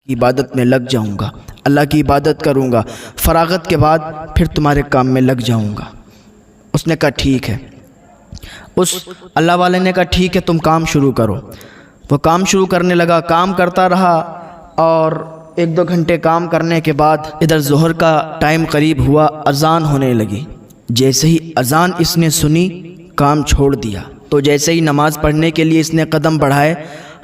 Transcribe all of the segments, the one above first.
کی عبادت میں لگ جاؤں گا، اللہ کی عبادت کروں گا، فراغت کے بعد پھر تمہارے کام میں لگ جاؤں گا۔ اس نے کہا ٹھیک ہے۔ اس اللہ والے نے کہا ٹھیک ہے، تم کام شروع کرو۔ وہ کام شروع کرنے لگا، کام کرتا رہا، اور 1-2 گھنٹے کام کرنے کے بعد ادھر ظہر کا ٹائم قریب ہوا، اذان ہونے لگی۔ جیسے ہی اذان اس نے سنی، کام چھوڑ دیا۔ تو جیسے ہی نماز پڑھنے کے لیے اس نے قدم بڑھائے،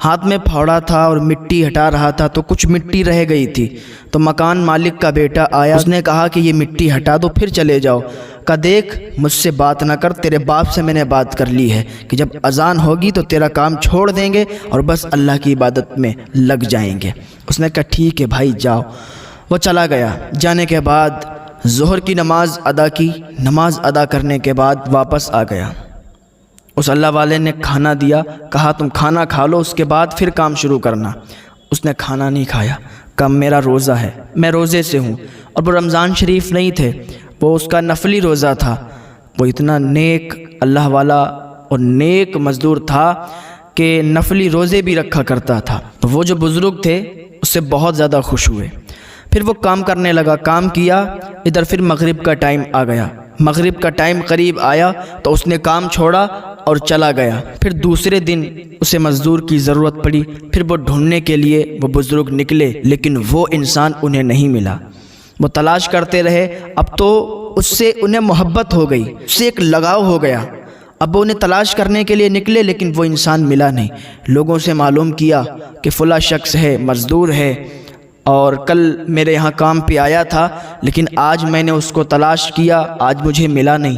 ہاتھ میں پھاوڑا تھا اور مٹی ہٹا رہا تھا، تو کچھ مٹی رہ گئی تھی۔ تو مکان مالک کا بیٹا آیا، اس نے کہا کہ یہ مٹی ہٹا دو پھر چلے جاؤ۔ کہا دیکھ، مجھ سے بات نہ کر، تیرے باپ سے میں نے بات کر لی ہے کہ جب اذان ہوگی تو تیرا کام چھوڑ دیں گے اور بس اللہ کی عبادت میں لگ جائیں گے۔ اس نے کہا ٹھیک ہے بھائی جاؤ۔ وہ چلا گیا۔ جانے کے بعد ظہر کی نماز ادا کی، نماز ادا کرنے کے بعد واپس آ گیا۔ اس اللہ والے نے کھانا دیا، کہا تم کھانا کھا لو، اس کے بعد پھر کام شروع کرنا۔ اس نے کھانا نہیں کھایا، کہا میرا روزہ ہے، میں روزے سے ہوں۔ اور وہ رمضان شریف نہیں تھے، وہ اس کا نفلی روزہ تھا۔ وہ اتنا نیک اللہ والا اور نیک مزدور تھا کہ نفلی روزے بھی رکھا کرتا تھا۔ تو وہ جو بزرگ تھے اس سے بہت زیادہ خوش ہوئے۔ پھر وہ کام کرنے لگا، کام کیا۔ ادھر پھر مغرب کا ٹائم آ گیا۔ مغرب کا ٹائم قریب آیا تو اس نے کام چھوڑا اور چلا گیا۔ پھر دوسرے دن اسے مزدور کی ضرورت پڑی، پھر وہ ڈھونڈنے کے لیے وہ بزرگ نکلے، لیکن وہ انسان انہیں نہیں ملا۔ وہ تلاش کرتے رہے، اب تو اس سے انہیں محبت ہو گئی، اس سے ایک لگاؤ ہو گیا۔ اب وہ انہیں تلاش کرنے کے لیے نکلے، لیکن وہ انسان ملا نہیں۔ لوگوں سے معلوم کیا کہ فلاں شخص ہے، مزدور ہے، اور کل میرے یہاں کام پہ آیا تھا، لیکن آج میں نے اس کو تلاش کیا، آج مجھے ملا نہیں۔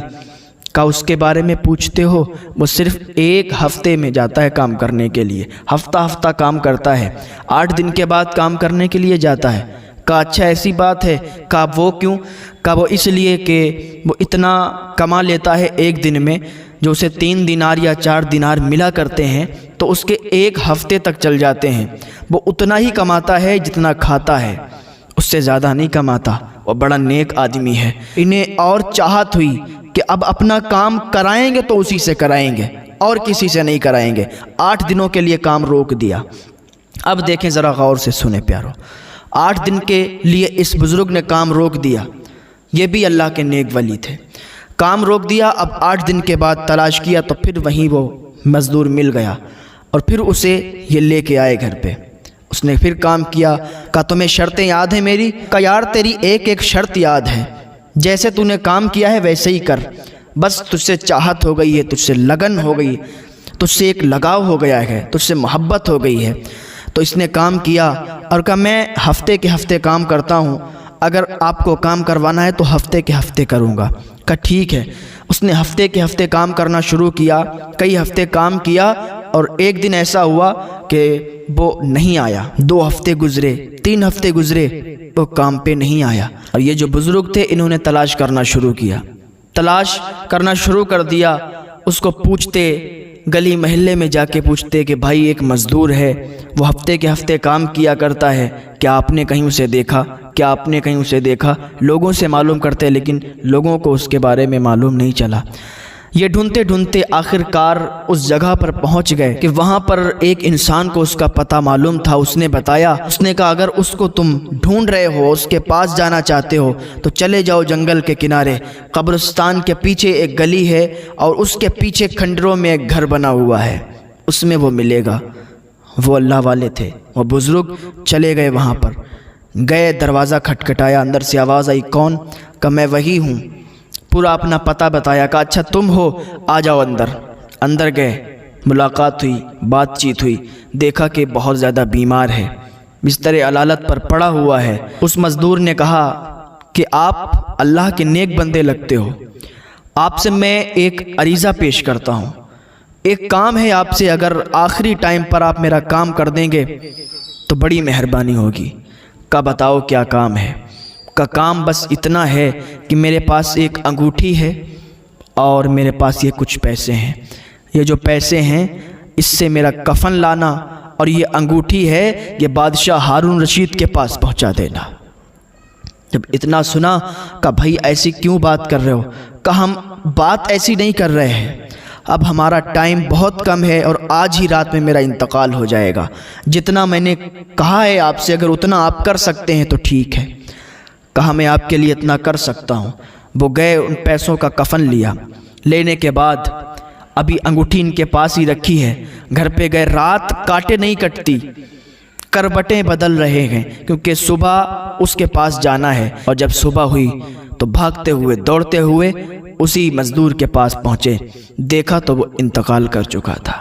کہا اس کے بارے میں پوچھتے ہو؟ وہ صرف 1 ہفتے میں جاتا ہے کام کرنے کے لیے، ہفتہ کام کرتا ہے، 8 دن کے بعد کام کرنے کے لیے جاتا ہے۔ کہا اچھا ایسی بات ہے؟ کہا وہ کیوں؟ کہا وہ اس لیے کہ وہ اتنا کما لیتا ہے 1 دن میں، جو اسے 3 دینار یا 4 دینار ملا کرتے ہیں تو اس کے 1 ہفتے تک چل جاتے ہیں۔ وہ اتنا ہی کماتا ہے جتنا کھاتا ہے، اس سے زیادہ نہیں کماتا۔ وہ بڑا نیک آدمی ہے۔ انہیں اور چاہت ہوئی کہ اب اپنا کام کرائیں گے تو اسی سے کرائیں گے اور کسی سے نہیں کرائیں گے۔ 8 دنوں کے لیے کام روک دیا۔ اب دیکھیں ذرا غور سے سنیں پیارو، 8 دن کے لیے اس بزرگ نے کام روک دیا۔ یہ بھی اللہ کے نیک ولی تھے۔ کام روک دیا، اب 8 دن کے بعد تلاش کیا تو پھر وہیں وہ مزدور مل گیا، اور پھر اسے یہ لے کے آئے گھر پہ۔ اس نے پھر کام کیا۔ کہا تمہیں شرطیں یاد ہیں میری؟ کہا یار تیری ایک شرط یاد ہے، جیسے تو نے کام کیا ہے ویسے ہی کر، بس تجھ سے چاہت ہو گئی ہے، تجھ سے لگن ہو گئی، تجھ سے ایک لگاؤ ہو گیا ہے، تجھ سے محبت ہو گئی ہے۔ تو اس نے کام کیا اور کہا میں ہفتے کے ہفتے کام کرتا ہوں، اگر آپ کو کام کروانا ہے تو ہفتے کے ہفتے کروں گا۔ کہا ٹھیک ہے۔ اس نے ہفتے کے ہفتے کام کرنا شروع کیا، کئی ہفتے کام کیا، اور ایک دن ایسا ہوا کہ وہ نہیں آیا۔ 2 ہفتے گزرے، 3 ہفتے گزرے، وہ کام پہ نہیں آیا۔ اور یہ جو بزرگ تھے انہوں نے تلاش کرنا شروع کیا، تلاش کرنا شروع کر دیا۔ اس کو پوچھتے، گلی محلے میں جا کے پوچھتے کہ بھائی ایک مزدور ہے، وہ ہفتے کے ہفتے کام کیا کرتا ہے، کیا آپ نے کہیں اسے دیکھا؟ کیا آپ نے کہیں اسے دیکھا؟ لوگوں سے معلوم کرتے، لیکن لوگوں کو اس کے بارے میں معلوم نہیں چلا۔ یہ ڈھونڈتے ڈھونڈتے آخر کار اس جگہ پر پہنچ گئے کہ وہاں پر ایک انسان کو اس کا پتہ معلوم تھا۔ اس نے بتایا، اس نے کہا اگر اس کو تم ڈھونڈ رہے ہو، اس کے پاس جانا چاہتے ہو تو چلے جاؤ جنگل کے کنارے، قبرستان کے پیچھے ایک گلی ہے اور اس کے پیچھے کھنڈروں میں ایک گھر بنا ہوا ہے، اس میں وہ ملے گا۔ وہ اللہ والے تھے، وہ بزرگ چلے گئے وہاں پر، گئے، دروازہ کھٹکھٹایا، اندر سے آواز آئی کون؟ کہا میں وہی ہوں۔ پورا اپنا پتہ بتایا، کہا اچھا تم ہو، آ جاؤ اندر۔ اندر گئے، ملاقات ہوئی، بات چیت ہوئی، دیکھا کہ بہت زیادہ بیمار ہے، بستر علالت پر پڑا ہوا ہے۔ اس مزدور نے کہا کہ آپ اللہ کے نیک بندے لگتے ہو، آپ سے میں ایک عریضہ پیش کرتا ہوں، ایک کام ہے آپ سے، اگر آخری ٹائم پر آپ میرا کام کر دیں گے تو بڑی مہربانی ہوگی۔ کہا بتاؤ کیا کام ہے؟ کا کام بس اتنا ہے کہ میرے پاس ایک انگوٹھی ہے اور میرے پاس یہ کچھ پیسے ہیں، یہ جو پیسے ہیں اس سے میرا کفن لانا، اور یہ انگوٹھی ہے یہ بادشاہ ہارون رشید کے پاس پہنچا دینا۔ جب اتنا سنا، کہا بھائی ایسی کیوں بات کر رہے ہو؟ کہا ہم بات ایسی نہیں کر رہے ہیں، اب ہمارا ٹائم بہت کم ہے اور آج ہی رات میں میرا انتقال ہو جائے گا، جتنا میں نے کہا ہے آپ سے اگر اتنا آپ کر سکتے ہیں تو ٹھیک ہے۔ کہا میں آپ کے لیے اتنا کر سکتا ہوں۔ وہ گئے، ان پیسوں کا کفن لیا، لینے کے بعد ابھی انگوٹھی ان کے پاس ہی رکھی ہے، گھر پہ گئے، رات کاٹے نہیں کٹتی، کروٹیں بدل رہے ہیں کیونکہ صبح اس کے پاس جانا ہے۔ اور جب صبح ہوئی تو بھاگتے ہوئے دوڑتے ہوئے اسی مزدور کے پاس پہنچے، دیکھا تو وہ انتقال کر چکا تھا،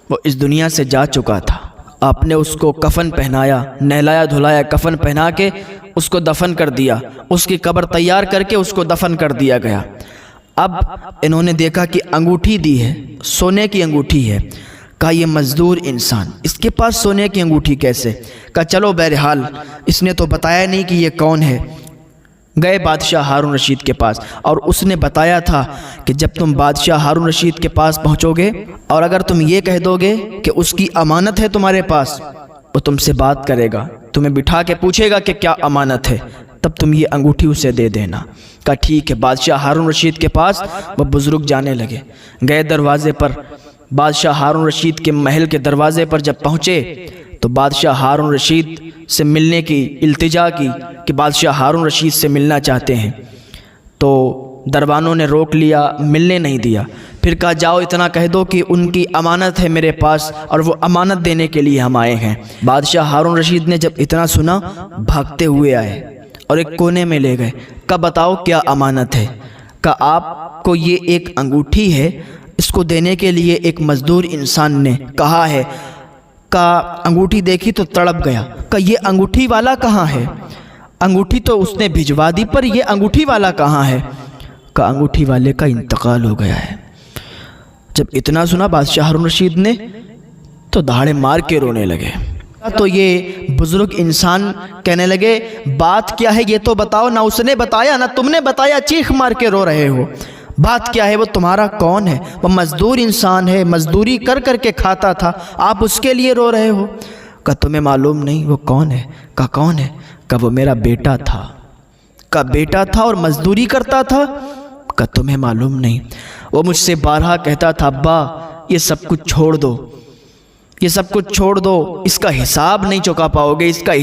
وہ اس دنیا سے جا چکا تھا۔ آپ نے اس کو کفن پہنایا، نہلایا دھلایا، کفن پہنا کے اس کو دفن کر دیا، اس کی قبر تیار کر کے اس کو دفن کر دیا گیا۔ اب انہوں نے دیکھا کہ انگوٹھی دی ہے، سونے کی انگوٹھی ہے۔ کہا یہ مزدور انسان، اس کے پاس سونے کی انگوٹھی کیسے؟ کہا چلو بہرحال اس نے تو بتایا نہیں کہ یہ کون ہے۔ گئے بادشاہ ہارون رشید کے پاس، اور اس نے بتایا تھا کہ جب تم بادشاہ ہارون رشید کے پاس پہنچو گے اور اگر تم یہ کہہ دو گے کہ اس کی امانت ہے تمہارے پاس، وہ تم سے بات کرے گا، تمہیں بٹھا کے پوچھے گا کہ کیا امانت ہے، تب تم یہ انگوٹھی اسے دے دینا۔ کہا ٹھیک ہے۔ بادشاہ ہارون رشید کے پاس وہ بزرگ جانے لگے، گئے دروازے پر، بادشاہ ہارون رشید کے محل کے دروازے پر جب پہنچے تو بادشاہ ہارون رشید سے ملنے کی التجا کی کہ بادشاہ ہارون رشید سے ملنا چاہتے ہیں، تو دروانوں نے روک لیا، ملنے نہیں دیا۔ پھر کہا جاؤ اتنا کہہ دو کہ ان کی امانت ہے میرے پاس اور وہ امانت دینے کے لیے ہم آئے ہیں۔ بادشاہ ہارون رشید نے جب اتنا سنا بھاگتے ہوئے آئے اور ایک کونے میں لے گئے۔ کہا بتاؤ کیا امانت ہے؟ کہا آپ کو یہ ایک انگوٹھی ہے، اس کو دینے کے لیے ایک مزدور انسان نے کہا ہے۔ کہا انگوٹھی دیکھی تو تڑپ گیا۔ کہا یہ انگوٹھی والا کہاں ہے؟ انگوٹھی تو اس نے بھجوا دی پر یہ انگوٹھی والا کہاں ہے؟ کہا انگوٹھی والے کا انتقال ہو گیا ہے۔ جب اتنا سنا بادشاہ ہارون رشید نے تو دھاڑے مار کے رونے لگے۔ تو یہ بزرگ انسان کہنے لگے بات کیا ہے یہ تو بتاؤ، نہ اس نے بتایا نہ تم نے بتایا، چیخ مار کے رو رہے ہو، بات کیا ہے؟ وہ تمہارا کون ہے؟ وہ مزدور انسان ہے، مزدوری کر کر کے کھاتا تھا، آپ اس کے لیے رو رہے ہو؟ کہا تمہیں معلوم نہیں وہ کون ہے؟ کہا کون ہے؟ کہا وہ میرا بیٹا تھا۔ کہا بیٹا تھا اور مزدوری کرتا تھا؟ کہا تمہیں معلوم نہیں، وہ مجھ سے بارہا کہتا تھا ابا یہ سب کچھ چھوڑ دو، یہ سب کچھ چھوڑ دو، اس کا حساب نہیں چکا پاؤ گے، اس کا